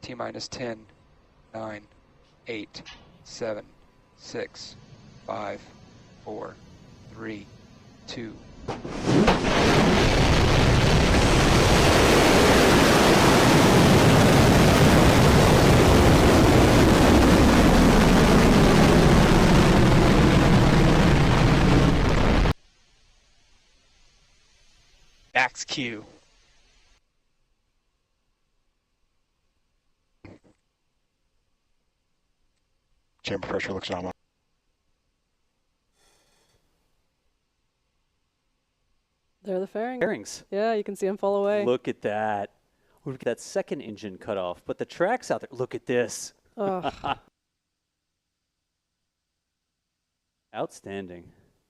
T minus 10, 9, 8, 7, 6, 5, 4, 3, 2. Max Q. Chamber pressure looks normal. There are the fairings. Fairings. Yeah, you can see them fall away. Look at that. Look at that second engine cut off, but the track's out there. Look at this. Ugh. Outstanding.